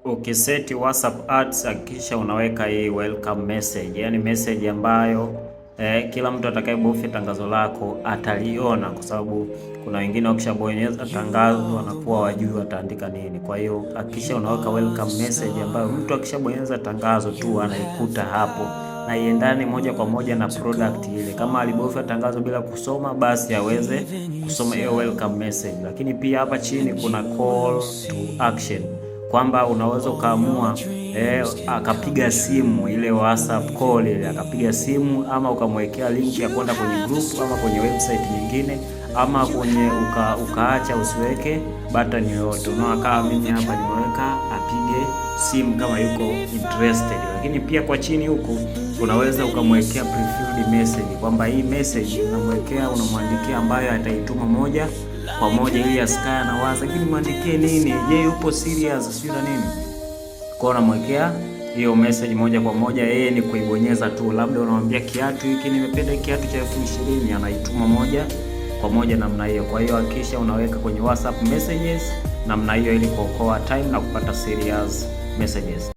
Ukiseti WhatsApp ads hakikisha unaweka hii welcome message, yani message ambayo kila mtu atakayebofya tangazo lako ataliona, kwa sababu kuna wengine wakishabonyeza tangazo wanakuwa wajui wataandika nini. Kwa hiyo hakikisha unaweka welcome message ambayo mtu akishabonyeza tangazo tu anaikuta hapo na iendane moja kwa moja na product ile. Kama alibofya tangazo bila kusoma, basi aweze kusoma hiyo welcome message. Lakini pia hapa chini kuna call to action, kwamba unaweza ukaamua akapiga simu ile WhatsApp call ile, akapiga simu ama ukamwekea link ya kwenda kwenye group ama kwenye website nyingine, ama kwenye ukaacha usiweke button yoyote. Unaona kama mimi hapa nimeweka apige simu kama yuko interested. Lakini pia kwa chini huku unaweza ukamwekea prefilled message, kwamba hii message unamwandikia ambayo ataituma moja kwa moja ili asikae anawaza lakini mwandikie nini, je yupo serious sio na nini. Kwa unamwekea hiyo message moja kwa moja, yeye ni kuibonyeza tu. Labda unamwambia kiatu hiki nimependa kiatu cha 20,000, anaituma moja kwa moja namna hiyo. Kwa hiyo hakikisha unaweka kwenye WhatsApp messages namna hiyo ili kuokoa time na kupata serious messages.